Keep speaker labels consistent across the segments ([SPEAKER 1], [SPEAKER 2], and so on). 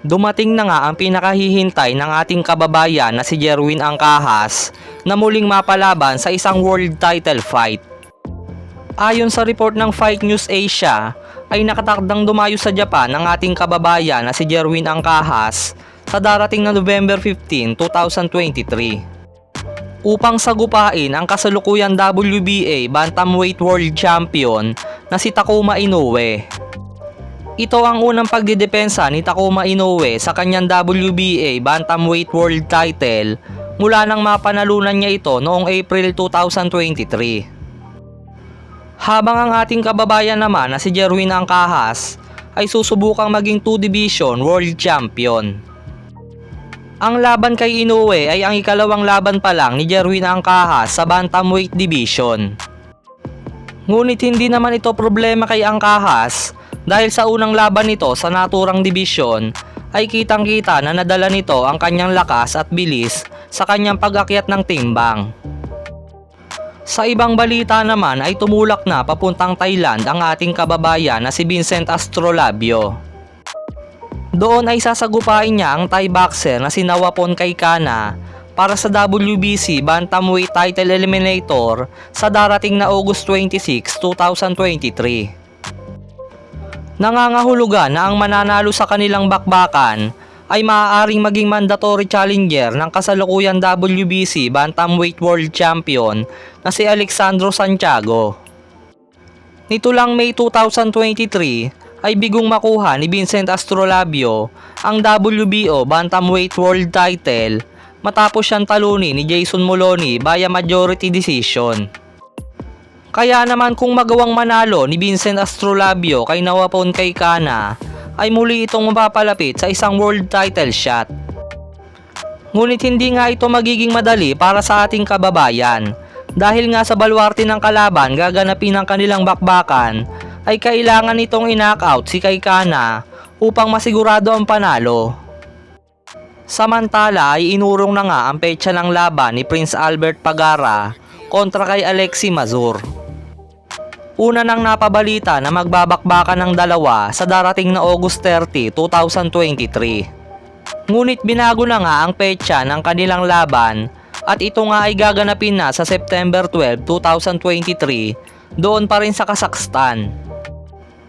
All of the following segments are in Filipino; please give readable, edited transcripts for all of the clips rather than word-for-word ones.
[SPEAKER 1] Dumating na nga ang pinakahihintay ng ating kababayan na si Jerwin Angkahas na muling mapalaban sa isang world title fight. Ayon sa report ng Fight News Asia, ay nakatakdang dumayo sa Japan ang ating kababayan na si Jerwin Angkahas sa darating na November 15, 2023 upang sagupain ang kasalukuyang WBA Bantamweight World Champion na si Takuma Inoue. Ito ang unang pagdidepensa ni Takuma Inoue sa kanyang WBA Bantamweight World Title mula nang mapanalunan niya ito noong April 2023. Habang ang ating kababayan naman na si Jerwin Angkahas ay susubukang maging 2 Division World Champion. Ang laban kay Inoue ay ang ikalawang laban pa lang ni Jerwin Angkahas sa Bantamweight Division. Ngunit hindi naman ito problema kay Angkahas dahil sa unang laban nito sa naturang division ay kitang-kita na nadala nito ang kanyang lakas at bilis sa kanyang pag-akyat ng timbang. Sa ibang balita naman ay tumulak na papuntang Thailand ang ating kababayan na si Vincent Astrolabio. Doon ay sasagupain niya ang Thai boxer na si Nawapon Kaikana para sa WBC Bantamweight Title Eliminator sa darating na August 26, 2023. Nangangahulugan na ang mananalo sa kanilang bakbakan ay maaaring maging mandatory challenger ng kasalukuyang WBC Bantamweight World Champion na si Alexandro Santiago. Nito lang May 2023 ay bigong makuha ni Vincent Astrolabio ang WBO Bantamweight World Title matapos siyang talunin ni Jason Moloney via majority decision. Kaya naman kung magawang manalo ni Vincent Astrolabio kay Nawapon Kaikana ay muli itong mapapalapit sa isang world title shot. Ngunit hindi nga ito magiging madali para sa ating kababayan dahil nga sa baluarte ng kalaban gaganapin ang kanilang bakbakan ay kailangan nitong i-knockout si Kaikana upang masigurado ang panalo. Samantala ay inurong na nga ang petsa ng laban ni Prince Albert Pagara kontra kay Alexi Mazur. Una nang napabalita na magbabakbakan ng dalawa sa darating na August 30, 2023. Ngunit binago na nga ang petsa ng kanilang laban at ito nga ay gaganapin na sa September 12, 2023 doon pa rin sa Kazakhstan,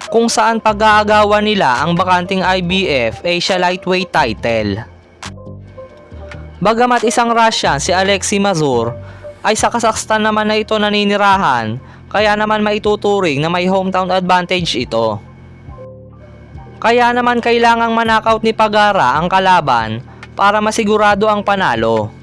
[SPEAKER 1] kung saan pag-aagawan nila ang bakanting IBF Asia Lightweight title. Bagamat isang Russian si Alexi Mazur ay sa Kazakhstan naman na ito naninirahan, kaya naman maituturing na may hometown advantage ito. Kaya naman kailangang manakaut ni Pagara ang kalaban para masigurado ang panalo.